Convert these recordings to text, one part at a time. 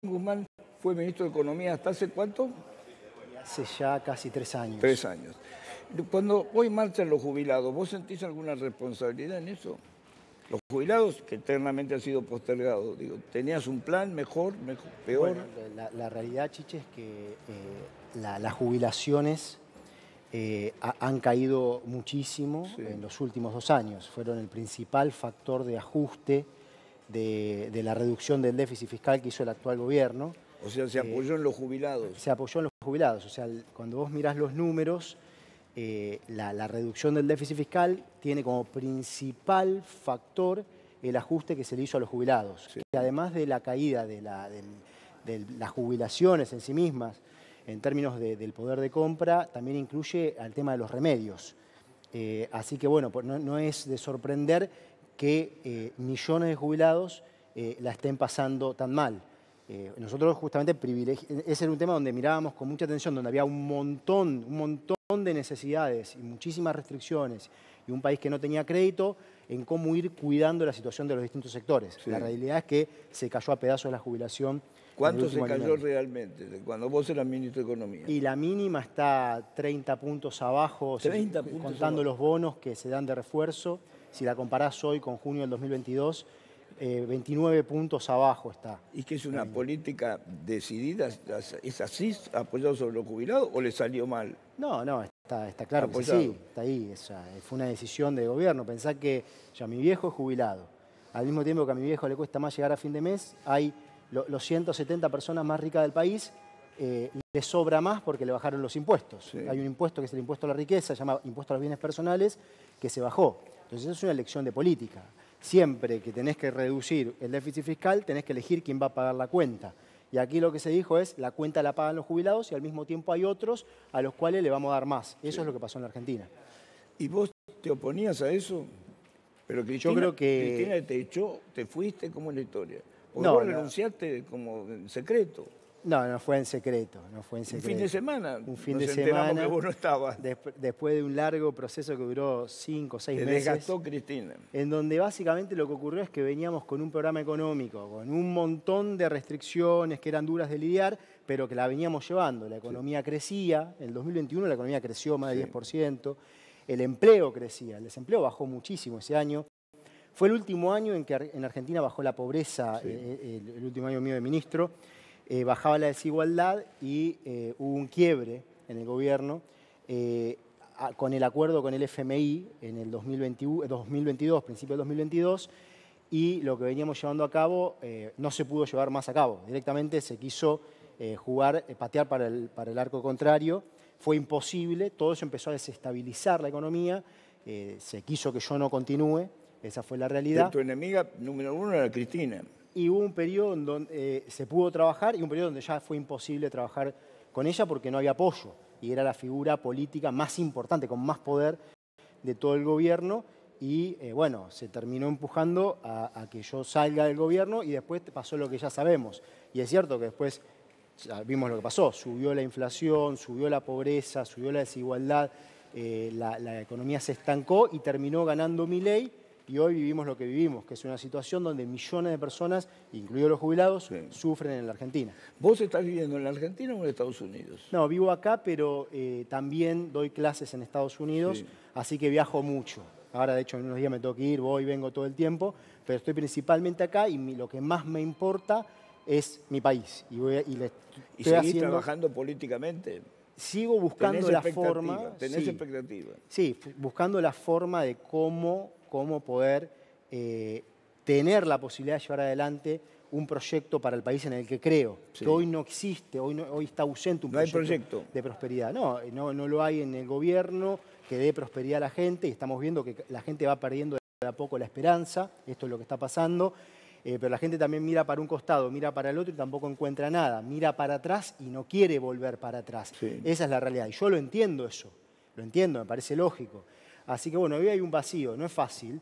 Guzmán fue ministro de Economía ¿hasta hace cuánto? Hace ya casi 3 años. 3 años. Cuando hoy marchan los jubilados, ¿vos sentís alguna responsabilidad en eso? Los jubilados, que eternamente ha sido postergado, digo, ¿tenías un plan mejor, peor? Bueno, la realidad, Chiche, es que las jubilaciones han caído muchísimo en los últimos 2 años. Fueron el principal factor de ajuste de la reducción del déficit fiscal que hizo el actual gobierno. O sea, se apoyó en los jubilados. Se apoyó en los jubilados. O sea, cuando vos mirás los números, la reducción del déficit fiscal tiene como principal factor el ajuste que se le hizo a los jubilados. Sí. Que además de la caída de las jubilaciones en sí mismas, en términos del poder de compra, también incluye al tema de los remedios. Así que bueno, no es de sorprender que millones de jubilados la estén pasando tan mal. Nosotros justamente ese era un tema donde mirábamos con mucha atención, donde había un montón de necesidades y muchísimas restricciones y un país que no tenía crédito en cómo ir cuidando la situación de los distintos sectores. Sí. La realidad es que se cayó a pedazos la jubilación. ¿Cuánto se cayó realmente cuando vos eras ministro de Economía? Y la mínima está 30 puntos abajo, 30 puntos contando los bonos que se dan de refuerzo. Si la comparás hoy con junio del 2022, 29 puntos abajo está. ¿Y que es una política decidida? ¿Es así, apoyado sobre los jubilados o le salió mal? No, está claro que sí, está ahí. Fue una decisión de gobierno. Pensá que ya mi viejo es jubilado. Al mismo tiempo que a mi viejo le cuesta más llegar a fin de mes, hay los 170 personas más ricas del país, le sobra más porque le bajaron los impuestos. Sí. Hay un impuesto que es el impuesto a la riqueza, se llama impuesto a los bienes personales, que se bajó. Entonces eso es una elección de política. Siempre que tenés que reducir el déficit fiscal, tenés que elegir quién va a pagar la cuenta. Y aquí lo que se dijo es, la cuenta la pagan los jubilados y al mismo tiempo hay otros a los cuales le vamos a dar más. Eso es lo que pasó en la Argentina. ¿Y vos te oponías a eso? Pero Cristina, yo creo que Cristina te echó, te fuiste, ¿cómo es la historia? ¿O vos renunciaste como en secreto? No fue en secreto, no fue en secreto. ¿Un fin de semana? Un fin de semana. Que vos no estabas. Después de un largo proceso que duró 5 o 6 meses. Te desgastó Cristina. En donde básicamente lo que ocurrió es que veníamos con un programa económico, con un montón de restricciones que eran duras de lidiar, pero que la veníamos llevando. La economía crecía, en el 2021 la economía creció más de 10%, el empleo crecía, el desempleo bajó muchísimo ese año. Fue el último año en que en Argentina bajó la pobreza, el último año mío de ministro. Bajaba la desigualdad y hubo un quiebre en el gobierno con el acuerdo con el FMI en el 2022, principio del 2022, y lo que veníamos llevando a cabo no se pudo llevar más a cabo. Directamente se quiso patear para el arco contrario, fue imposible, todo eso empezó a desestabilizar la economía, se quiso que yo no continúe, esa fue la realidad. Pero tu enemiga número 1 era Cristina. Y hubo un periodo en donde se pudo trabajar y un periodo donde ya fue imposible trabajar con ella porque no había apoyo. Y era la figura política más importante, con más poder de todo el gobierno. Y bueno, se terminó empujando a que yo salga del gobierno y después pasó lo que ya sabemos. Y es cierto que después vimos lo que pasó. Subió la inflación, subió la pobreza, subió la desigualdad. La economía se estancó y terminó ganando Milei. Y hoy vivimos lo que vivimos, que es una situación donde millones de personas, incluidos los jubilados, sufren en la Argentina. ¿Vos estás viviendo en la Argentina o en Estados Unidos? No, vivo acá, pero también doy clases en Estados Unidos, así que viajo mucho. Ahora, de hecho, en unos días me tengo que ir, voy, vengo todo el tiempo, pero estoy principalmente acá y lo que más me importa es mi país. ¿Y seguís trabajando políticamente? Sigo buscando la forma. ¿Tenés expectativa? Sí, buscando la forma de cómo poder tener la posibilidad de llevar adelante un proyecto para el país en el que creo, que hoy no existe, hoy está ausente un proyecto de prosperidad. No lo hay en el gobierno que dé prosperidad a la gente y estamos viendo que la gente va perdiendo de a poco la esperanza, esto es lo que está pasando, pero la gente también mira para un costado, mira para el otro y tampoco encuentra nada, mira para atrás y no quiere volver para atrás. Esa es la realidad y yo lo entiendo eso, lo entiendo, me parece lógico. Así que bueno, hoy hay un vacío, no es fácil,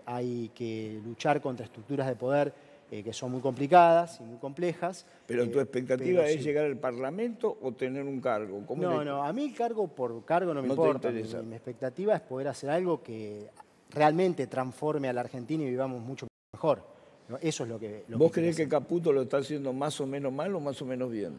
hay que luchar contra estructuras de poder que son muy complicadas y muy complejas. ¿Pero tu expectativa es llegar al Parlamento o tener un cargo? No, a mí el cargo por cargo no me importa. Mi expectativa es poder hacer algo que realmente transforme a la Argentina y vivamos mucho mejor. ¿no? Eso es lo que... ¿Vos creés que Caputo lo está haciendo más o menos mal o más o menos bien?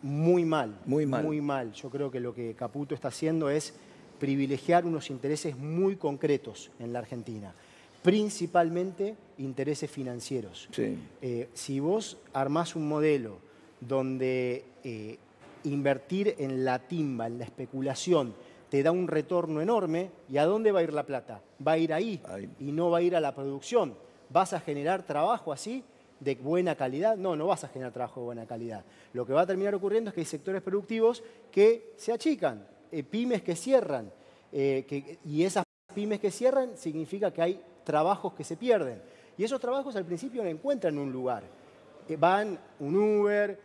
Muy mal. Muy mal. Muy mal. Yo creo que lo que Caputo está haciendo es privilegiar unos intereses muy concretos en la Argentina, principalmente intereses financieros. Sí. Si vos armás un modelo donde invertir en la timba, en la especulación, te da un retorno enorme, ¿y a dónde va a ir la plata? Va a ir ahí y no va a ir a la producción. ¿Vas a generar trabajo así de buena calidad? No, no vas a generar trabajo de buena calidad. Lo que va a terminar ocurriendo es que hay sectores productivos que se achican, pymes que cierran, y esas pymes que cierran significa que hay trabajos que se pierden. Y esos trabajos al principio no encuentran un lugar. Van un Uber,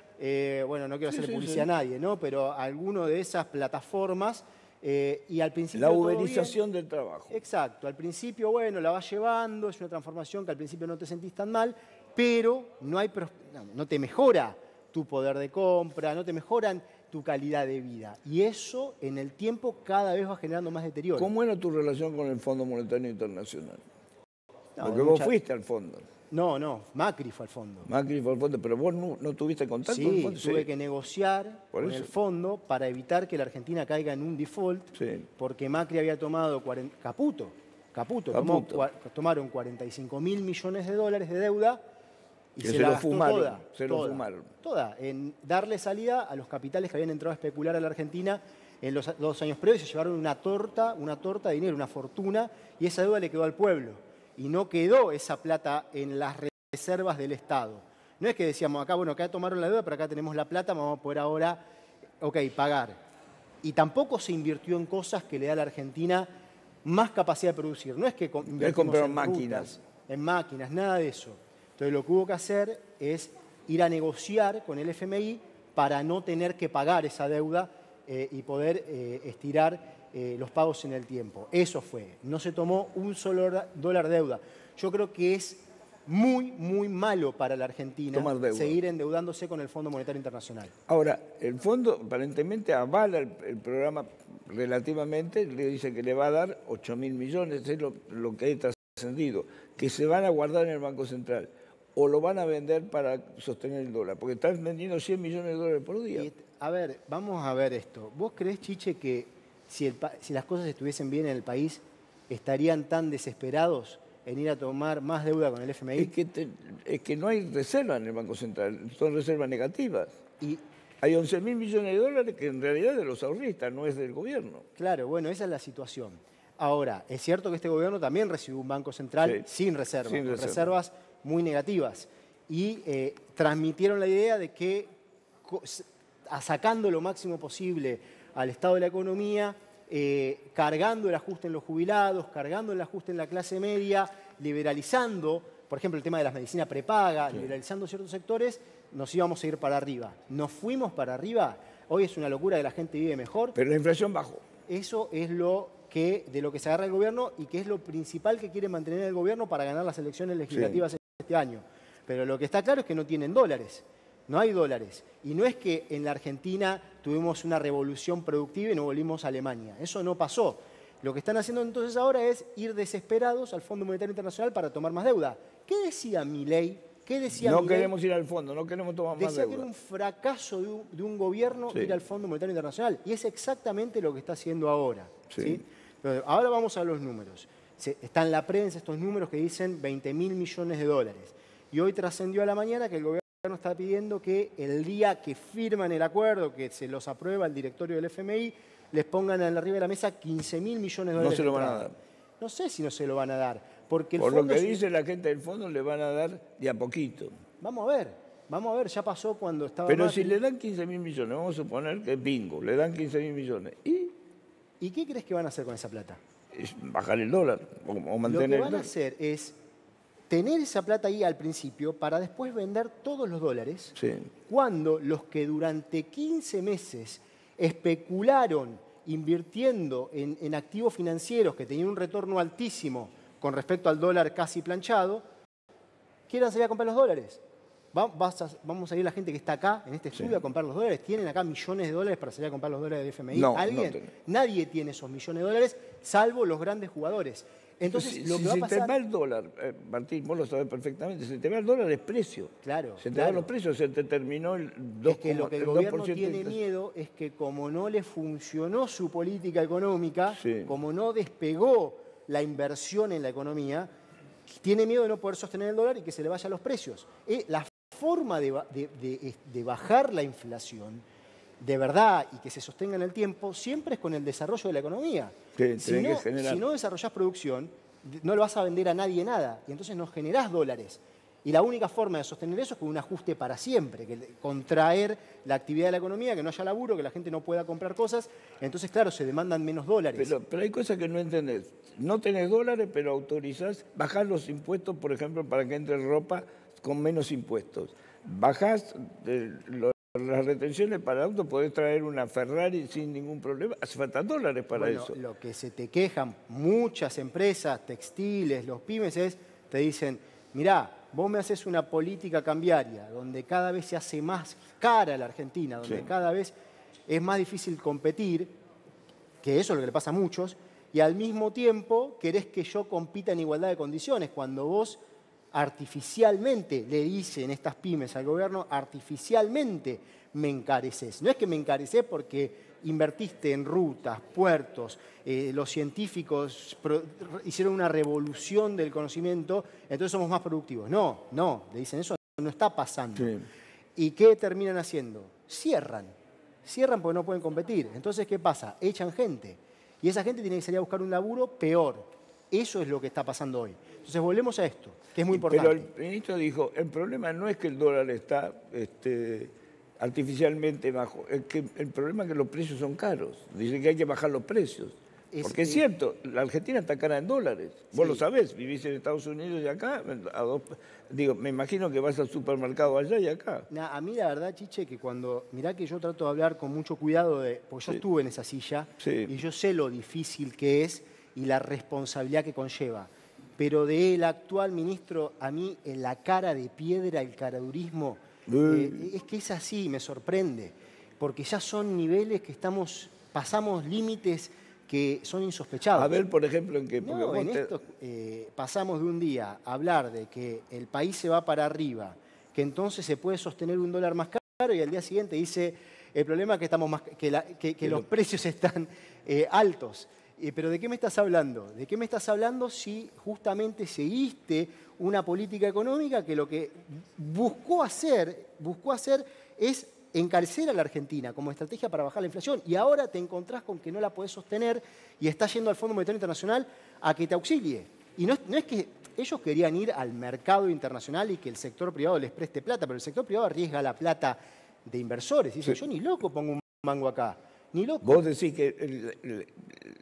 bueno, no quiero hacer publicidad a nadie, ¿no? Pero alguno de esas plataformas, y al principio la uberización del trabajo. Exacto, al principio, bueno, la vas llevando, es una transformación que al principio no te sentís tan mal, pero no te mejora tu poder de compra, no te mejoran tu calidad de vida. Y eso en el tiempo cada vez va generando más deterioro. ¿Cómo era tu relación con el Fondo Monetario Internacional? Porque vos fuiste al fondo. No, Macri fue al fondo. Macri fue al fondo, pero vos no tuviste contacto con el fondo. Sí, tuve que negociar con el fondo para evitar que la Argentina caiga en un default, porque Macri había tomado, tomaron 45.000 millones de dólares de deuda y se la gastó toda en darle salida a los capitales que habían entrado a especular a la Argentina en los 2 años previos. Se llevaron una torta de dinero, una fortuna, y esa deuda le quedó al pueblo. Y no quedó esa plata en las reservas del Estado. No es que decíamos acá, bueno, acá tomaron la deuda, pero acá tenemos la plata, vamos a poder ahora, pagar. Y tampoco se invirtió en cosas que le da a la Argentina más capacidad de producir. No es que invertimos en máquinas. En máquinas, nada de eso. Entonces lo que hubo que hacer es ir a negociar con el FMI para no tener que pagar esa deuda y poder estirar los pagos en el tiempo. Eso fue. No se tomó un solo dólar de deuda. Yo creo que es muy, muy malo para la Argentina seguir endeudándose con el Fondo Monetario Internacional. Ahora, el fondo aparentemente avala el programa relativamente, le dice que le va a dar 8.000 millones, es lo que ha trascendido, que se van a guardar en el Banco Central. ¿O lo van a vender para sostener el dólar? Porque están vendiendo 100 millones de dólares por día. A ver, vamos a ver esto. ¿Vos creés, Chiche, que si las cosas estuviesen bien en el país, estarían tan desesperados en ir a tomar más deuda con el FMI? Es que no hay reserva en el Banco Central, son reservas negativas. Hay 11.000 millones de dólares que en realidad es de los ahorristas, no es del gobierno. Claro, bueno, esa es la situación. Ahora, es cierto que este gobierno también recibió un Banco Central sin reservas, con reservas muy negativas. Y transmitieron la idea de que, sacando lo máximo posible al estado de la economía, cargando el ajuste en los jubilados, cargando el ajuste en la clase media, liberalizando, por ejemplo, el tema de las medicinas prepaga, liberalizando ciertos sectores, nos íbamos a ir para arriba. Nos fuimos para arriba. Hoy es una locura que la gente vive mejor. Pero la inflación bajó. Eso es de lo que se agarra el gobierno y que es lo principal que quiere mantener el gobierno para ganar las elecciones legislativas este año. Pero lo que está claro es que no tienen dólares. No hay dólares. Y no es que en la Argentina tuvimos una revolución productiva y nos volvimos a Alemania. Eso no pasó. Lo que están haciendo entonces ahora es ir desesperados al Fondo Monetario Internacional para tomar más deuda. ¿Qué decía Milei? No queremos ir al fondo, no queremos tomar más deuda. Decía que era un fracaso de un gobierno ir al Fondo Monetario Internacional. Y es exactamente lo que está haciendo ahora. ¿Sí? Entonces, ahora vamos a los números. Está en la prensa estos números que dicen 20.000 millones de dólares. Y hoy trascendió a la mañana que el gobierno está pidiendo que el día que firman el acuerdo, que se los aprueba el directorio del FMI, les pongan arriba de la mesa 15.000 millones de dólares. No se lo van a dar. No sé si no se lo van a dar. Porque Por lo que dice la gente del fondo, le van a dar de a poquito. Vamos a ver, ya pasó cuando estaba Pero Macri. Si le dan 15.000 millones, vamos a suponer que es bingo, le dan 15.000 millones. ¿Y qué crees que van a hacer con esa plata? Es bajar el dólar o mantener el dólar. Lo que van a hacer es tener esa plata ahí al principio para después vender todos los dólares, cuando los que durante 15 meses especularon invirtiendo en activos financieros que tenían un retorno altísimo con respecto al dólar casi planchado, quieran salir a comprar los dólares. Vamos a ir la gente que está acá en este estudio a comprar los dólares. ¿Tienen acá millones de dólares para salir a comprar los dólares del FMI? No, ¿Alguien? Nadie tiene esos millones de dólares, salvo los grandes jugadores. Entonces, si lo que va a se te pasar... va el dólar, Martín, vos lo sabés perfectamente, se te va el dólar es precio. Claro, Se te claro. van los precios, se te terminó el 2, Es que lo que el el gobierno 2% tiene de- miedo es que como no le funcionó su política económica, Sí. como no despegó la inversión en la economía, tiene miedo de no poder sostener el dólar y que se le vayan los precios. La forma de bajar la inflación de verdad y que se sostenga en el tiempo siempre es con el desarrollo de la economía. Sí, Si tenés no, que generar. si no desarrollás producción, no le vas a vender a nadie nada y entonces no generás dólares. Y la única forma de sostener eso es con un ajuste para siempre, que contraer la actividad de la economía, que no haya laburo, que la gente no pueda comprar cosas. Entonces, claro, se demandan menos dólares. Pero hay cosas que no entendés. No tenés dólares, pero autorizás bajar los impuestos, por ejemplo, para que entre ropa con menos impuestos. Bajás las retenciones para autos, podés traer una Ferrari sin ningún problema. Hace falta dólares para Bueno, eso. lo que se te quejan muchas empresas, textiles, los pymes, te dicen, mirá, vos me haces una política cambiaria donde cada vez se hace más cara la Argentina, donde Sí. cada vez es más difícil competir, que eso es lo que le pasa a muchos, y al mismo tiempo querés que yo compita en igualdad de condiciones, cuando vos artificialmente le dicen estas pymes al gobierno, artificialmente me encareces. No es que me encareces porque invertiste en rutas, puertos, los científicos hicieron una revolución del conocimiento, entonces somos más productivos. No, le dicen eso no está pasando. Sí. ¿Y qué terminan haciendo? Cierran porque no pueden competir. Entonces, ¿qué pasa? Echan gente. Y esa gente tiene que salir a buscar un laburo peor. Eso es lo que está pasando hoy. Entonces, volvemos a esto, que es muy importante. Pero el ministro dijo, el problema no es que el dólar está artificialmente bajo, es que el problema es que los precios son caros. Dice que hay que bajar los precios. Porque es cierto, la Argentina está cara en dólares. Vos lo sabés, vivís en Estados Unidos y acá, me imagino que vas al supermercado allá y acá. A mí la verdad, Chiche, que mirá que yo trato de hablar con mucho cuidado, porque yo estuve en esa silla y yo sé lo difícil que es y la responsabilidad que conlleva. Pero del actual ministro, a mí en la cara de piedra, el caradurismo, es que es así, me sorprende, porque ya son niveles que pasamos límites que son insospechados. A ver, por ejemplo, en qué... No, en esto pasamos de un día a hablar de que el país se va para arriba, que entonces se puede sostener un dólar más caro y al día siguiente dice el problema es que, que los precios están altos. Pero ¿de qué me estás hablando? ¿De qué me estás hablando si justamente seguiste una política económica que lo que buscó hacer es encarecer a la Argentina como estrategia para bajar la inflación y ahora te encontrás con que no la podés sostener y estás yendo al Fondo Monetario Internacional a que te auxilie? Y no es que ellos querían ir al mercado internacional y que el sector privado les preste plata, pero el sector privado arriesga la plata de inversores. Dice, yo ni loco pongo un mango acá. Ni loco. Vos decís que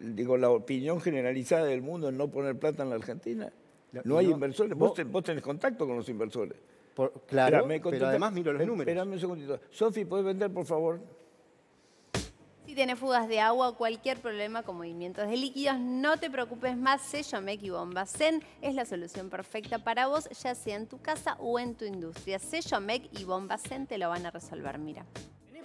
la opinión generalizada del mundo es no poner plata en la Argentina. No hay inversores. Vos tenés contacto con los inversores. Claro, pero además miro los números. Espérame un segundito. Sofi, ¿puedes vender, por favor? Si tienes fugas de agua o cualquier problema con movimientos de líquidos, no te preocupes más. Sellomec y Bombacén es la solución perfecta para vos, ya sea en tu casa o en tu industria. Sellomec y Bombacén te lo van a resolver, mira.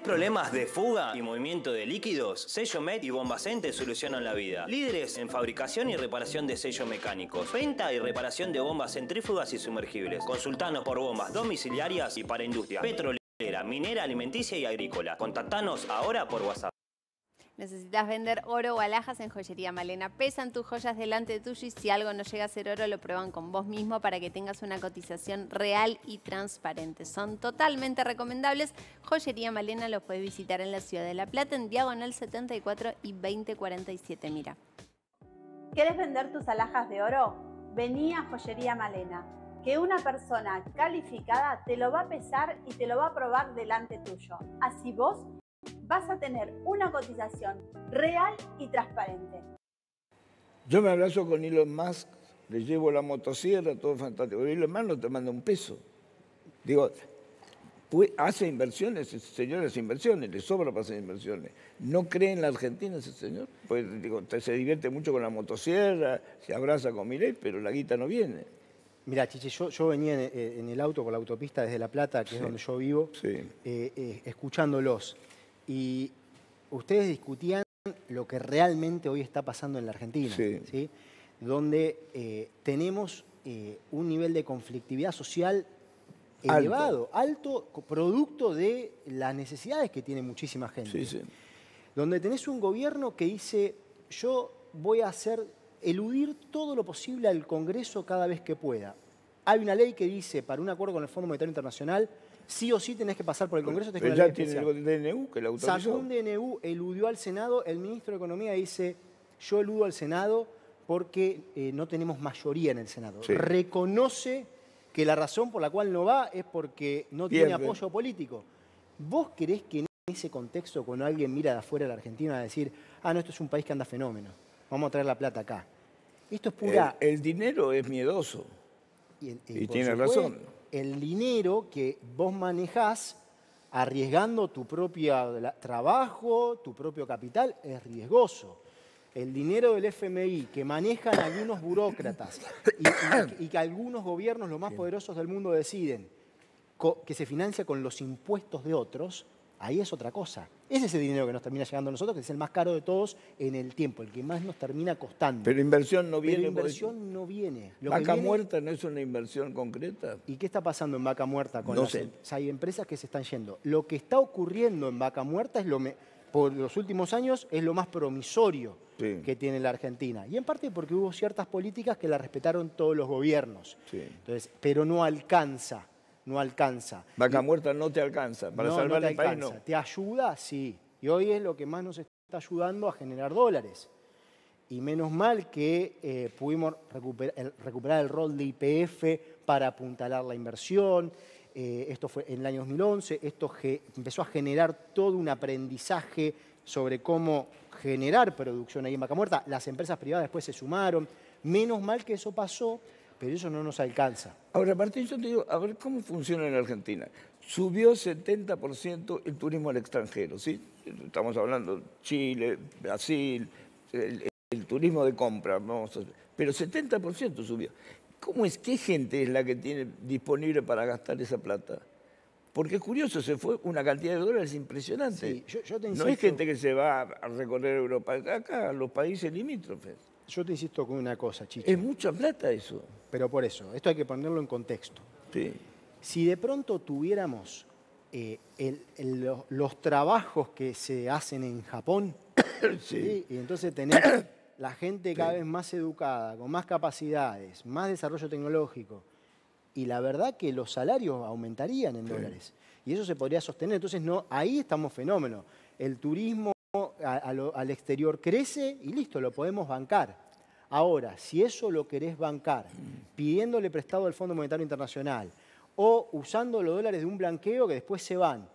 ¿Problemas de fuga y movimiento de líquidos? Sellomec y Bombacén te solucionan la vida. Líderes en fabricación y reparación de sellos mecánicos. Venta y reparación de bombas centrífugas y sumergibles. Consultanos por bombas domiciliarias y para industria petrolera, minera, alimenticia y agrícola. Contactanos ahora por WhatsApp. ¿Necesitas vender oro o alhajas? En Joyería Malena pesan tus joyas delante tuyo y si algo no llega a ser oro lo prueban con vos mismo para que tengas una cotización real y transparente. Son totalmente recomendables. Joyería Malena los puedes visitar en la Ciudad de La Plata en Diagonal 74 y 2047. Mira. ¿Quieres vender tus alhajas de oro? Vení a Joyería Malena, que una persona calificada te lo va a pesar y te lo va a probar delante tuyo. Así vos vas a tener una cotización real y transparente. Yo me abrazo con Elon Musk, le llevo la motosierra, todo fantástico. Elon Musk no te manda un peso. Digo, hace inversiones, ese señor hace inversiones, le sobra para hacer inversiones. ¿No cree en la Argentina ese señor? Pues digo, se divierte mucho con la motosierra, se abraza con Milei, pero la guita no viene. Mirá, Chiche, yo venía en el auto por la autopista desde La Plata, que es donde yo vivo, escuchándolos. Y ustedes discutían lo que realmente hoy está pasando en la Argentina. ¿Sí? donde tenemos un nivel de conflictividad social elevado, alto, producto de las necesidades que tiene muchísima gente. Sí, sí. Donde tenés un gobierno que dice, yo voy a eludir todo lo posible al Congreso cada vez que pueda. Hay una ley que dice, para un acuerdo con el Fondo Monetario Internacional, sí o sí tenés que pasar por el Congreso. Pero ya tiene el DNU que lo autorizó. Sacó un DNU, eludió al Senado. El ministro de Economía dice, yo eludo al Senado porque no tenemos mayoría en el Senado. Sí. Reconoce que la razón por la cual no va es porque no tiene apoyo político. ¿Vos querés que en ese contexto, cuando alguien mira de afuera de la Argentina, a decir, no, esto es un país que anda fenómeno, vamos a traer la plata acá? Esto es pura... El dinero es miedoso. Y tiene razón. El dinero que vos manejás arriesgando tu propio trabajo, tu propio capital, es riesgoso. El dinero del FMI que manejan algunos burócratas y que algunos gobiernos, los más poderosos del mundo, deciden que se financia con los impuestos de otros, ahí es otra cosa. Ese es el dinero que nos termina llegando a nosotros, que es el más caro de todos en el tiempo, el que más nos termina costando. Pero inversión no viene. Pero inversión no viene. ¿Vaca muerta no es una inversión concreta? ¿Y qué está pasando en Vaca Muerta? No sé. Hay empresas que se están yendo. Lo que está ocurriendo en Vaca Muerta es por los últimos años es lo más promisorio que tiene la Argentina. Y en parte porque hubo ciertas políticas que la respetaron todos los gobiernos. Sí. Entonces, pero no alcanza. No alcanza. Vaca muerta no te alcanza. Para salvar el país no. ¿Te ayuda? Sí. Y hoy es lo que más nos está ayudando a generar dólares. Y menos mal que pudimos recuperar el rol de YPF para apuntalar la inversión. Esto fue en el año 2011. Esto empezó a generar todo un aprendizaje sobre cómo generar producción ahí en Vaca Muerta. Las empresas privadas después se sumaron. Menos mal que eso pasó, pero eso no nos alcanza. Ahora, Martín, yo te digo, a ver cómo funciona en Argentina. Subió 70% el turismo al extranjero, ¿sí? Estamos hablando de Chile, Brasil, el turismo de compra, pero 70% subió. ¿Qué gente es la que tiene disponible para gastar esa plata? Porque es curioso, se fue una cantidad de dólares impresionante. Sí, yo te insisto, no es gente que se va a recorrer Europa, acá, los países limítrofes. Yo te insisto con una cosa, Chicho. Es mucha plata eso. Pero por eso, esto hay que ponerlo en contexto. Sí. Si de pronto tuviéramos los trabajos que se hacen en Japón, ¿sí? Y entonces tenés la gente cada vez más educada, con más capacidades, más desarrollo tecnológico, y la verdad que los salarios aumentarían en dólares. Y eso se podría sostener. Entonces, ahí estamos fenómeno. El turismo al exterior crece y listo, lo podemos bancar. Ahora, si eso lo querés bancar pidiéndole prestado al Fondo Monetario Internacional o usando los dólares de un blanqueo que después se van,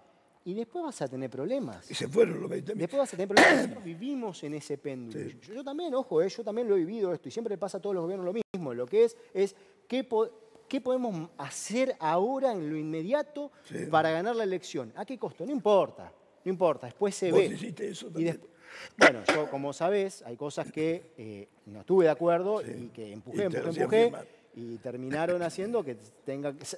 y después vas a tener problemas. Y se fueron los 20.000. Después vas a tener problemas. Nosotros vivimos en ese péndulo. Sí. Yo también, ojo, yo también lo he vivido esto y siempre le pasa a todos los gobiernos lo mismo. Lo que es ¿qué podemos hacer ahora en lo inmediato para ganar la elección? ¿A qué costo? No importa. No importa, después se ve. ¿Vos hiciste eso también? Bueno, yo, como sabés, hay cosas que no estuve de acuerdo y que empujé y terminaron haciendo que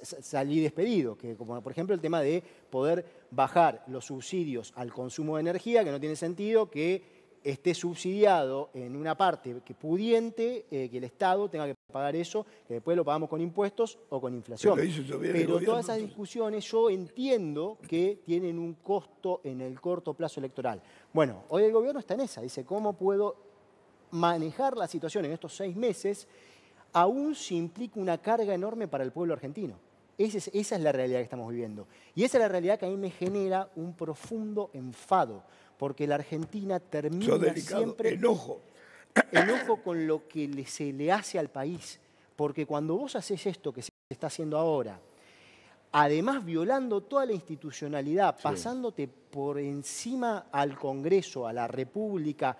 salí despedido. Que, como por ejemplo el tema de poder bajar los subsidios al consumo de energía, que no tiene sentido que esté subsidiado en una parte que pudiente, que el Estado tenga que pagar eso, que después lo pagamos con impuestos o con inflación. Pero todas esas discusiones yo entiendo que tienen un costo en el corto plazo electoral. Bueno, hoy el gobierno está en esa, dice, ¿cómo puedo manejar la situación en estos 6 meses, aún si implica una carga enorme para el pueblo argentino? Esa es la realidad que estamos viviendo. Y esa es la realidad que a mí me genera un profundo enfado, porque la Argentina termina siempre... Enojo con lo que se le hace al país. Porque cuando vos haces esto que se está haciendo ahora, además violando toda la institucionalidad, pasándote por encima al Congreso, a la República,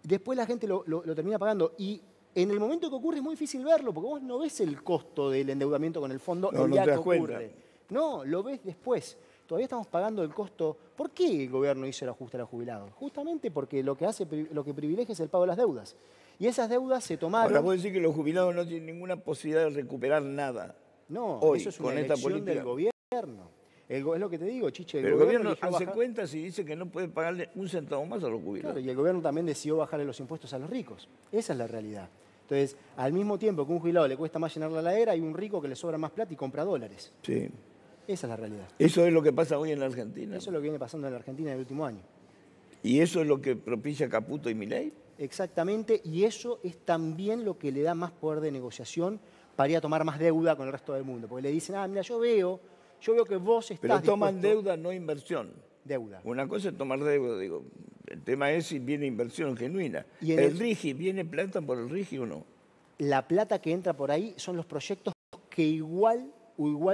después la gente lo termina pagando. Y en el momento que ocurre es muy difícil verlo, porque vos no ves el costo del endeudamiento con el fondo el día que ocurre. No, lo ves después. Todavía estamos pagando el costo. ¿Por qué el gobierno hizo el ajuste a los jubilados? Justamente porque lo que privilegia es el pago de las deudas. Y esas deudas se tomaron... Ahora vos decís que los jubilados no tienen ninguna posibilidad de recuperar nada. No, hoy, eso es una elección del gobierno. Es lo que te digo, Chiche. Pero el gobierno hace cuentas y dice que no puede pagarle un centavo más a los jubilados. Claro, y el gobierno también decidió bajarle los impuestos a los ricos. Esa es la realidad. Entonces, al mismo tiempo que a un jubilado le cuesta más llenar la heladera, hay un rico que le sobra más plata y compra dólares. Sí. Esa es la realidad. Eso es lo que pasa hoy en la Argentina. Eso es lo que viene pasando en la Argentina en el último año. ¿Y eso es lo que propicia Caputo y Milei? Exactamente, y eso es también lo que le da más poder de negociación para ir a tomar más deuda con el resto del mundo. Porque le dicen, mira, yo veo que vos estás Pero toman dispuesto... deuda, no inversión. Deuda. Una cosa es tomar deuda, digo. El tema es si viene inversión genuina. Y en ¿El RIGI viene plata por el RIGI o no? La plata que entra por ahí son los proyectos que igual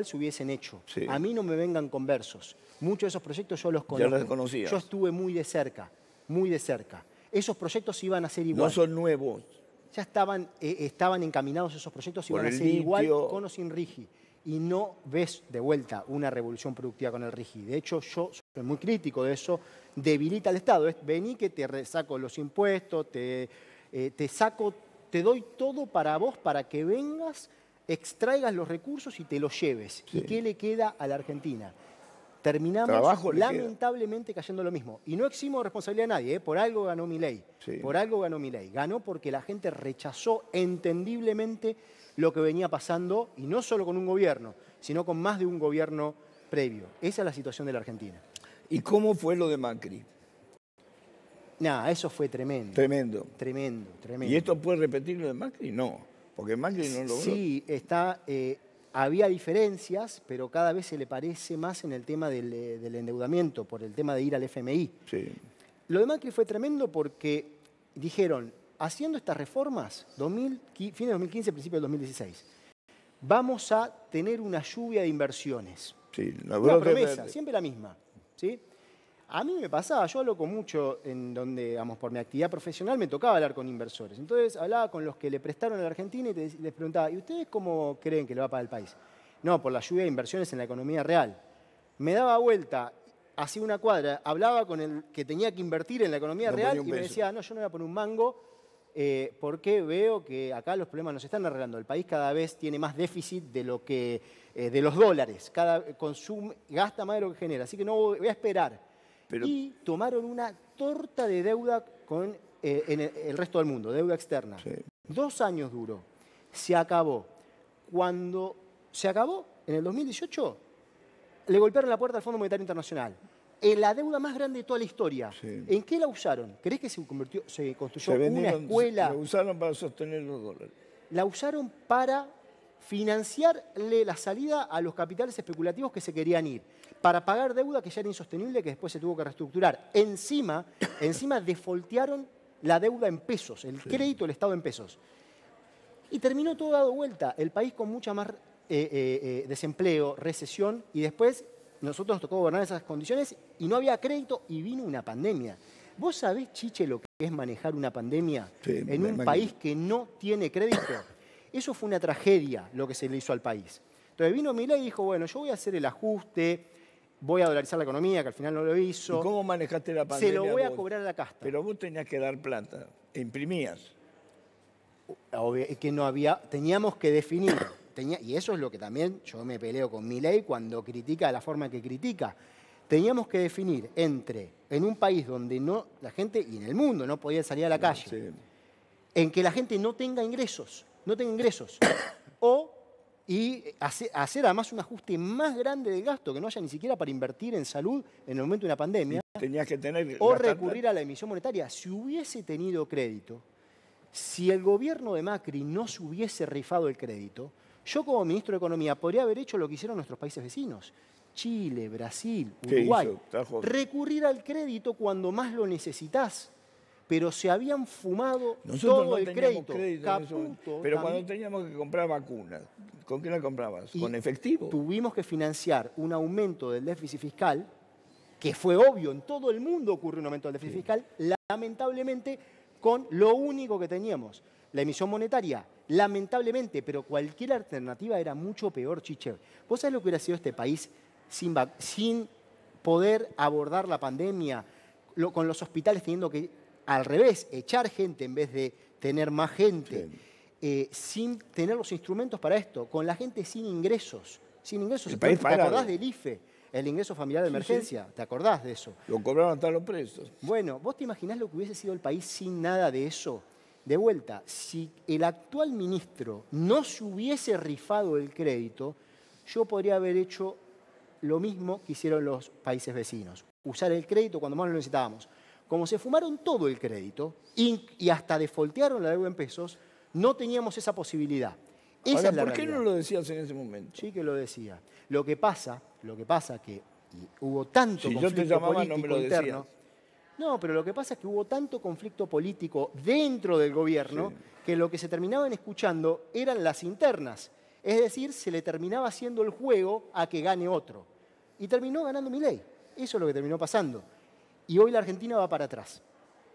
se hubiesen hecho. Sí. A mí no me vengan con versos. Muchos de esos proyectos yo los conozco. Ya los conocías. Yo estuve muy de cerca, muy de cerca. Esos proyectos iban a ser igual. No son nuevos. Ya estaban encaminados esos proyectos, iban a ser litio. igual con o sin RIGI. Y no ves de vuelta una revolución productiva con el RIGI. De hecho, yo soy muy crítico de eso. Debilita al Estado. Vení que te saco los impuestos, te doy todo para vos, para que vengas, extraigas los recursos y te los lleves. Sí. ¿Y qué le queda a la Argentina? Terminamos Trabajo le lamentablemente cayendo lo mismo. Y no eximo responsabilidad a nadie, por algo ganó Milei. Sí. Por algo ganó Milei. Ganó porque la gente rechazó entendiblemente lo que venía pasando, y no solo con un gobierno, sino con más de un gobierno previo. Esa es la situación de la Argentina. ¿Y cómo fue lo de Macri? Nada, eso fue tremendo. Tremendo. Tremendo, tremendo. ¿Y esto puede repetir lo de Macri? No, porque Macri no logró. Sí, había diferencias, pero cada vez se le parece más en el tema del endeudamiento, por el tema de ir al FMI. Sí. Lo de Macri fue tremendo porque dijeron, haciendo estas reformas, fin de 2015, principio del 2016, vamos a tener una lluvia de inversiones. Sí, Una promesa, siempre la misma. ¿Sí? A mí me pasaba, yo hablo con mucho en donde, digamos, por mi actividad profesional me tocaba hablar con inversores. Entonces hablaba con los que le prestaron a la Argentina y les preguntaba, ¿y ustedes cómo creen que le va para el país? No, por la lluvia de inversiones en la economía real. Me daba vuelta, hacía una cuadra, hablaba con el que tenía que invertir en la economía real y me decía, no, yo no voy a poner un mango porque veo que acá los problemas no se están arreglando. El país cada vez tiene más déficit de lo que de los dólares, gasta más de lo que genera, así que no voy a esperar. Y tomaron una torta de deuda con en el resto del mundo, deuda externa. Sí. 2 años duró. Se acabó. Cuando se acabó, en el 2018, le golpearon la puerta al Fondo Monetario Internacional. La deuda más grande de toda la historia. Sí. ¿En qué la usaron? ¿Crees que se construyó una escuela? La usaron para sostener los dólares. La usaron para financiarle la salida a los capitales especulativos que se querían ir, para pagar deuda que ya era insostenible, que después se tuvo que reestructurar. Encima defoltearon la deuda en pesos, el crédito del Estado en pesos. Y terminó todo dado vuelta, el país con mucha más desempleo, recesión, y después nosotros nos tocó gobernar esas condiciones y no había crédito y vino una pandemia. ¿Vos sabés, Chiche, lo que es manejar una pandemia en un país que no tiene crédito? Eso fue una tragedia lo que se le hizo al país. Entonces vino Milei y dijo, bueno, yo voy a hacer el ajuste, voy a dolarizar la economía, que al final no lo hizo. ¿Y cómo manejaste la pandemia? Se lo voy a vos? cobrar a la casta. Pero vos tenías que dar plata, imprimías. Que no había, teníamos que definir, y eso es lo que también yo me peleo con Milei cuando critica de la forma que critica. Teníamos que definir en un país donde la gente, y en el mundo, no podía salir a la calle, Sí. en que la gente no tenga ingresos, y hacer además un ajuste más grande del gasto, que no haya ni siquiera para invertir en salud en el momento de una pandemia, Tenías que tener... o gastar recurrir a la emisión monetaria. Si hubiese tenido crédito, si el gobierno de Macri no se hubiese rifado el crédito, yo como ministro de Economía podría haber hecho lo que hicieron nuestros países vecinos, Chile, Brasil, ¿Qué Uruguay, hizo? Trajo... recurrir al crédito cuando más lo necesitas. Pero se habían fumado Nosotros todo no el teníamos crédito. crédito en ese momento. Caputo Pero también. cuando teníamos que comprar vacunas, ¿con qué la comprabas? Y ¿Con efectivo? Tuvimos que financiar un aumento del déficit fiscal, que fue obvio, en todo el mundo ocurrió un aumento del déficit fiscal, lamentablemente con lo único que teníamos, la emisión monetaria, lamentablemente, pero cualquier alternativa era mucho peor, Chiche. ¿Vos sabés lo que hubiera sido este país sin poder abordar la pandemia, con los hospitales teniendo que, al revés, echar gente en vez de tener más gente, sin tener los instrumentos para esto, con la gente sin ingresos? El país ¿Te parado. acordás del IFE, el ingreso familiar de emergencia? ¿Te acordás de eso? Lo cobraron hasta los presos. Bueno, ¿vos te imaginás lo que hubiese sido el país sin nada de eso? De vuelta, si el actual ministro no se hubiese rifado el crédito, yo podría haber hecho lo mismo que hicieron los países vecinos. Usar el crédito cuando más lo necesitábamos. Como se fumaron todo el crédito y hasta defoltearon la deuda en pesos, no teníamos esa posibilidad. Esa Ahora, es la ¿por qué realidad. no lo decías en ese momento? Sí que lo decía. Lo que pasa que hubo tanto Si yo conflicto te llamaba, político no me lo interno. decías. No, pero lo que pasa es que hubo tanto conflicto político dentro del gobierno que lo que se terminaban escuchando eran las internas. Es decir, se le terminaba haciendo el juego a que gane otro. Y terminó ganando Milei. Eso es lo que terminó pasando. Y hoy la Argentina va para atrás.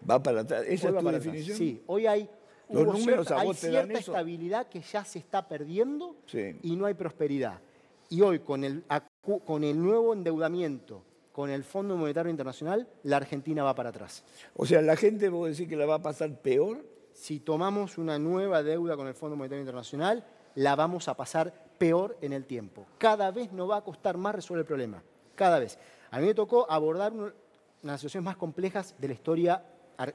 Va para atrás. ¿Esa Hoy es va tu para definición? atrás. Sí, hoy hay, Los números a hay vos te dan cierta eso. estabilidad que ya se está perdiendo Sí. y no hay prosperidad. Y hoy con el nuevo endeudamiento, con el Fondo Monetario Internacional, la Argentina va para atrás. O sea, la gente, vos decís que la va a pasar peor. Si tomamos una nueva deuda con el Fondo Monetario Internacional, la vamos a pasar peor en el tiempo. Cada vez nos va a costar más resolver el problema. Cada vez. A mí me tocó abordar una de las situaciones más complejas de la historia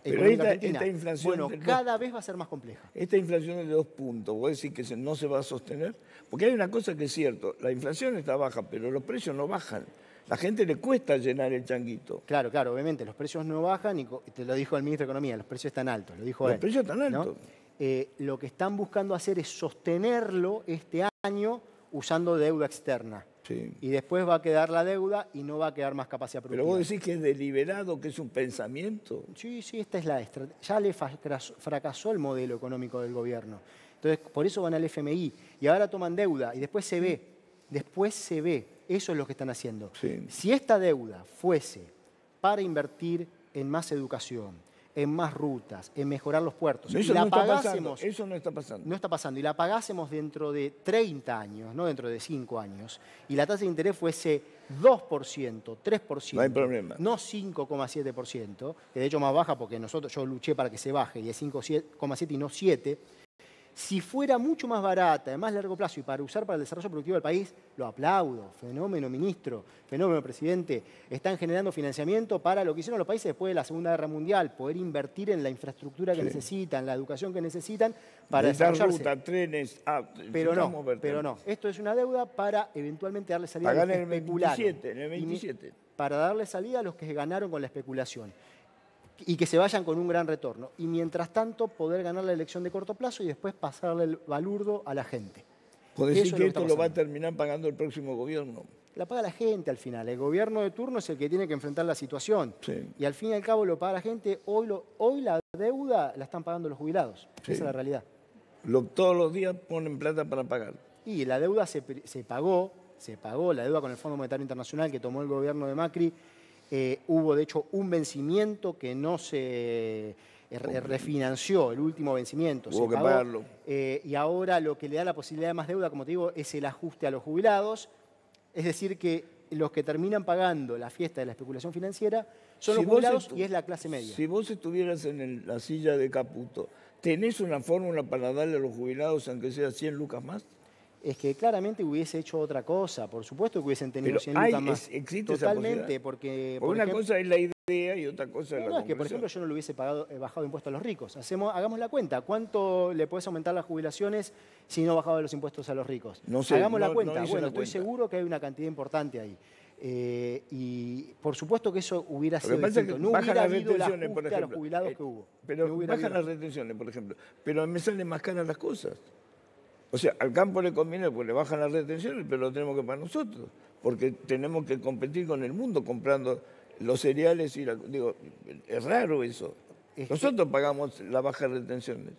económica argentina. esta inflación Bueno, del cada vez va a ser más compleja. Esta inflación es de 2 puntos. ¿Vos decís que no se va a sostener? Porque hay una cosa que es cierto. La inflación está baja, pero los precios no bajan. La gente le cuesta llenar el changuito. Claro, obviamente, los precios no bajan, y te lo dijo el ministro de Economía, los precios están altos, lo dijo él. Los precios están ¿no? altos. Lo que están buscando hacer es sostenerlo este año usando deuda externa. Sí. Y después va a quedar la deuda y no va a quedar más capacidad productiva. Pero vos decís que es deliberado, que es un pensamiento. Sí, esta es la estrategia. Ya le fracasó el modelo económico del gobierno. Entonces, por eso van al FMI. Y ahora toman deuda y después se ve. Eso es lo que están haciendo. Sí. Si esta deuda fuese para invertir en más educación, en más rutas, en mejorar los puertos, Eso la no está pasando. pagásemos, Eso no está pasando. no está pasando, y la pagásemos dentro de 30 años, no dentro de 5 años, y la tasa de interés fuese 2%, 3%, No hay problema. no 5,7%, que de hecho más baja porque yo luché para que se baje y es 5,7 y no 7%, si fuera mucho más barata, de más largo plazo y para usar para el desarrollo productivo del país, lo aplaudo. Fenómeno, ministro, fenómeno, presidente. Están generando financiamiento para lo que hicieron los países después de la Segunda Guerra Mundial, poder invertir en la infraestructura que necesitan, la educación que necesitan para desarrollarse. Ruta, trenes, Pero no. Esto es una deuda para eventualmente darle salida Pagar a los que en el especularon. 27, en el 27. Para darle salida a los que ganaron con la especulación. Y que se vayan con un gran retorno. Y mientras tanto, poder ganar la elección de corto plazo y después pasarle el balurdo a la gente. Podés decir Eso es que lo que esto está lo va a pasando. terminar pagando el próximo gobierno. La paga la gente al final. El gobierno de turno es el que tiene que enfrentar la situación. Sí. Y al fin y al cabo lo paga la gente. Hoy la deuda la están pagando los jubilados. Sí. Esa es la realidad. Todos los días ponen plata para pagar. Y la deuda se pagó, la deuda con el Fondo Monetario Internacional que tomó el gobierno de Macri. Hubo, de hecho, un vencimiento que no se refinanció, el último vencimiento. Hubo se que pagó, pagarlo. y ahora lo que le da la posibilidad de más deuda, como te digo, es el ajuste a los jubilados. Es decir, que los que terminan pagando la fiesta de la especulación financiera son los jubilados y es la clase media. Si vos estuvieras en la silla de Caputo, ¿tenés una fórmula para darle a los jubilados, aunque sea 100 lucas más? Es que claramente hubiese hecho otra cosa. Por supuesto que hubiesen tenido Pero 100 lucas más. existe esa Totalmente, posibilidad. porque... Porque una cosa es la idea y otra cosa es la No, es que, por concreción. ejemplo, yo no le hubiese bajado impuestos a los ricos. Hagamos la cuenta. ¿Cuánto le podés aumentar las jubilaciones si no bajaba los impuestos a los ricos? No sé, Hagamos la no cuenta. hice Bueno, la estoy cuenta. seguro que hay una cantidad importante ahí. Y por supuesto que eso hubiera Lo sido que pasa es distinto. que No bajan hubiera las habido el retenciones, por ajuste a los ejemplo. jubilados que hubo. Pero No hubiera bajan habido- las retenciones, por ejemplo. Pero me salen más caras las cosas. O sea, al campo le conviene porque le bajan las retenciones, pero lo tenemos que pagar nosotros. Porque tenemos que competir con el mundo comprando los cereales y digo, es raro eso. Es que- Nosotros pagamos la baja de retenciones.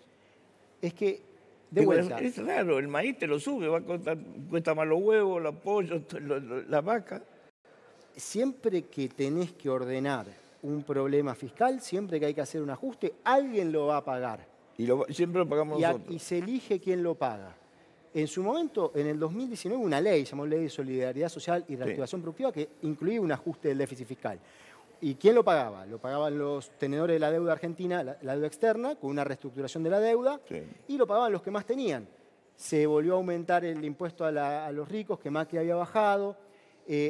Es que, de Digo, vuelta, es raro, el maíz te lo sube, cuesta más los huevos, los pollos, la vaca. siempre que tenés que ordenar un problema fiscal, siempre que hay que hacer un ajuste, alguien lo va a pagar. Y siempre lo pagamos nosotros. Y se elige quién lo paga. En su momento, en el 2019, una ley, llamó Ley de Solidaridad Social y Reactivación Productiva, que incluía un ajuste del déficit fiscal. ¿Y quién lo pagaba? Lo pagaban los tenedores de la deuda argentina, la deuda externa, con una reestructuración de la deuda, Sí. y lo pagaban los que más tenían. Se volvió a aumentar el impuesto a los ricos, que Macri había bajado.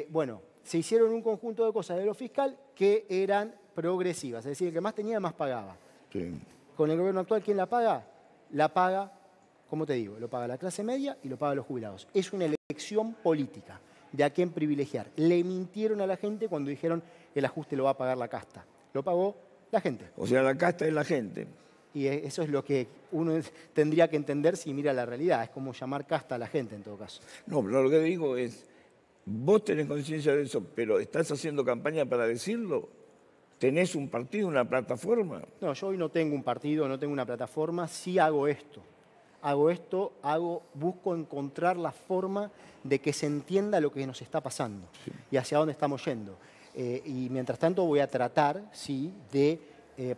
Bueno, se hicieron un conjunto de cosas de lo fiscal que eran progresivas, es decir, el que más tenía, más pagaba. Sí. con el gobierno actual, ¿quién la paga? La paga, como te digo, lo paga la clase media y lo pagan los jubilados. Es una elección política de a quién privilegiar. Le mintieron a la gente cuando dijeron el ajuste lo va a pagar la casta. Lo pagó la gente. O sea, la casta es la gente. Y eso es lo que uno tendría que entender si mira la realidad. Es como llamar casta a la gente en todo caso. No, pero lo que digo es, vos tenés conciencia de eso, pero ¿estás haciendo campaña para decirlo? ¿Tenés un partido, una plataforma? No, yo hoy no tengo un partido, no tengo una plataforma, sí hago esto. Busco encontrar la forma de que se entienda lo que nos está pasando y hacia dónde estamos yendo. Y mientras tanto voy a tratar, sí, de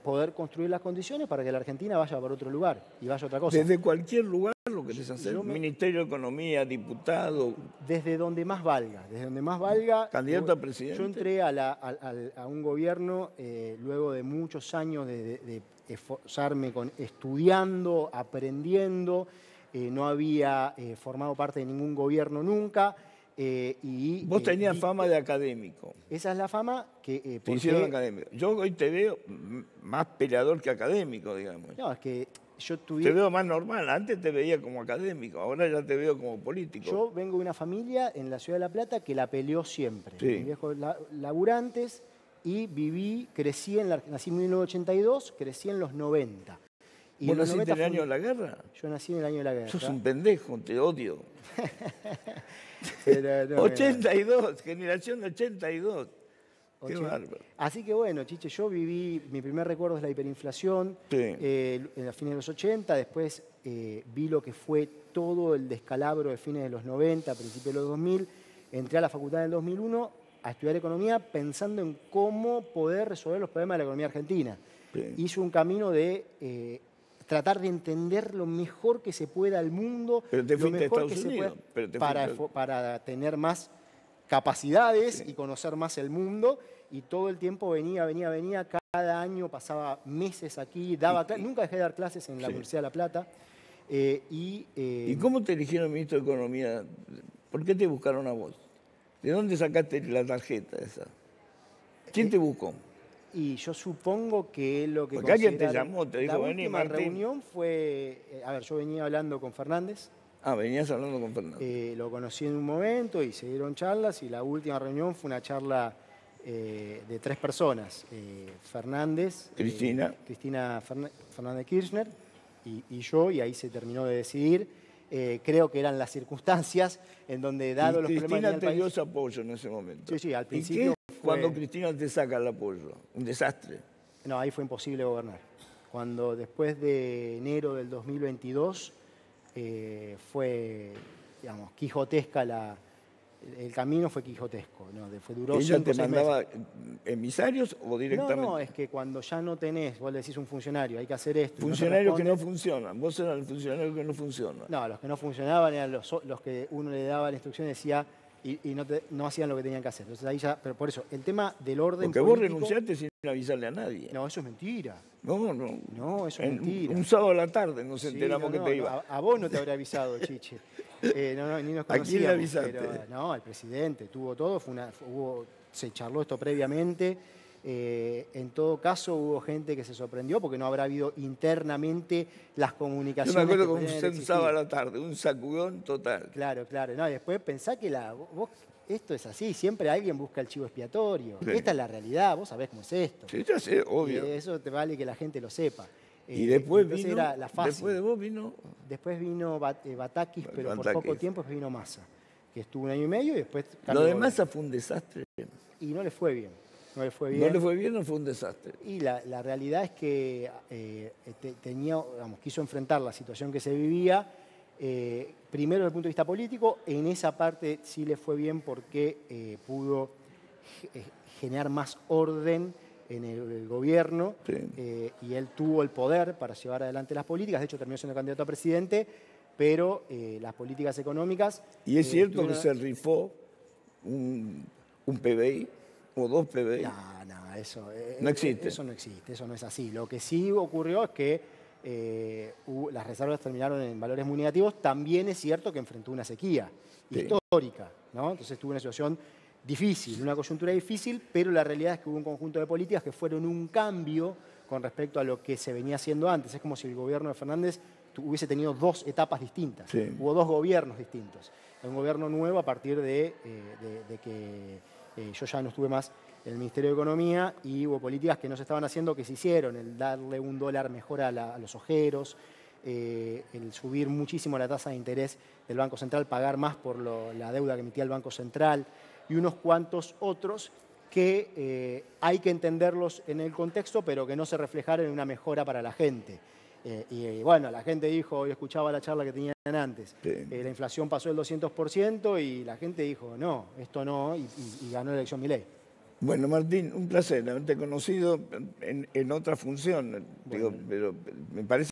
poder construir las condiciones para que la Argentina vaya para otro lugar y vaya a otra cosa. Desde cualquier lugar lo querés hacer, Ministerio de Economía, diputado. Desde donde más valga, Candidato a presidente. Yo entré a un gobierno luego de muchos años de esforzarme estudiando, aprendiendo, no había formado parte de ningún gobierno nunca. Vos tenías fama de académico. Esa es la fama que... Te hicieron académico. Yo hoy te veo más peleador que académico, digamos. No, es que yo Te veo más normal. Antes te veía como académico, ahora ya te veo como político. Yo vengo de una familia en la ciudad de La Plata que la peleó siempre. Sí. Mis viejos laburantes y crecí nací en 1982, crecí en los 90. Y ¿Vos naciste en el fue año de la guerra? Yo nací en el año de la guerra. Sos un pendejo, te odio. Pero no, 82, generación 82. Qué bárbaro. Así que bueno, Chiche, yo viví, mi primer recuerdo es la hiperinflación, Sí. En la fines de los 80, después vi lo que fue todo el descalabro de fines de los 90, principios de los 2000, entré a la facultad en el 2001 a estudiar economía pensando en cómo poder resolver los problemas de la economía argentina. Sí. Hice un camino de tratar de entender lo mejor que se pueda al mundo, Pero te lo fuiste a mejor Estados que se Unidos, pueda pero te para tener más capacidades y conocer más el mundo, y todo el tiempo venía, cada año pasaba meses aquí, nunca dejé de dar clases en la Universidad de La Plata. ¿Y cómo te eligieron ministro de Economía? ¿Por qué te buscaron a vos? ¿De dónde sacaste la tarjeta esa? ¿Quién te buscó? Y yo supongo que lo que Porque alguien te llamó, te dijo, la vení, última Martín. reunión fue, yo venía hablando con Fernández. Ah, venías hablando con Fernando. Lo conocí en un momento y se dieron charlas, y la última reunión fue una charla de 3 personas. Fernández, Cristina Fernández Kirchner y yo, y ahí se terminó de decidir. Creo que eran las circunstancias en donde, dado los problemas Cristina del te país... dio ese apoyo en ese momento. Sí, al ¿Y principio qué cuando Cristina te saca el apoyo? Un desastre. No, ahí fue imposible gobernar. Cuando después de enero del 2022 fue, digamos, quijotesca el camino fue quijotesco, ¿no? Duró ¿Ella 5 te o 6 mandaba meses. emisarios o directamente? No, es que cuando ya no tenés, vos le decís a un funcionario, hay que hacer esto. Funcionarios que no funcionan. Vos eras el funcionario que no funciona. No, los que no funcionaban eran los que uno le daba la instrucción y decía y no hacían lo que tenían que hacer. Entonces ahí ya, pero por eso, el tema del orden Porque político... vos renunciaste sin avisarle a nadie. No, eso es mentira. No. No, eso es mentira. Un sábado a la tarde nos Sí, enteramos que te iba. A vos no te habré avisado, Chiche. Ni nos conocíamos. ¿A quién le avisaste? Pero, no, al presidente, tuvo todo, se charló esto previamente. En todo caso, hubo gente que se sorprendió porque no habrá habido internamente las comunicaciones. Yo me acuerdo que como podrían un sábado a la tarde, un sacudón total. Claro. No, y después pensá que esto es así, siempre alguien busca el chivo expiatorio. Sí. Esta es la realidad, vos sabés cómo es esto. Sí, ya sé, obvio. Y eso te vale que la gente lo sepa. Y después entonces vino, era la fácil. después de vos vino... Después vino Batakis, pero por Batakis. poco tiempo. Después vino Massa, que estuvo 1 año y medio y después... Lo de Massa fue un desastre. Y no le fue bien. No le fue bien o fue un desastre? Y la realidad es que quiso enfrentar la situación que se vivía, primero desde el punto de vista político. En esa parte sí le fue bien porque pudo generar más orden en el gobierno, Sí. y él tuvo el poder para llevar adelante las políticas. De hecho, terminó siendo candidato a presidente, pero las políticas económicas... ¿Y es cierto que se rifó un PBI o 2 PBI? No, eso no existe. Eso no existe, eso no es así. Lo que sí ocurrió es que las reservas terminaron en valores muy negativos. También es cierto que enfrentó una sequía histórica, ¿no? Entonces tuvo una situación difícil, una coyuntura difícil, pero la realidad es que hubo un conjunto de políticas que fueron un cambio con respecto a lo que se venía haciendo antes. Es como si el gobierno de Fernández hubiese tenido dos etapas distintas. Sí. Hubo dos gobiernos distintos. Un gobierno nuevo a partir de que yo ya no estuve más en el Ministerio de Economía y hubo políticas que no se estaban haciendo, que se hicieron, el darle un dólar mejor a los ojeros, el subir muchísimo la tasa de interés del Banco Central, pagar más por la deuda que emitía el Banco Central y unos cuantos otros que hay que entenderlos en el contexto, pero que no se reflejaron en una mejora para la gente. Y bueno, la gente dijo, yo escuchaba la charla que tenían antes, Sí. La inflación pasó el 200% y la gente dijo, no, esto no, y ganó la elección Milei. Bueno, Martín, un placer haberte conocido en otra función, digo, pero me parece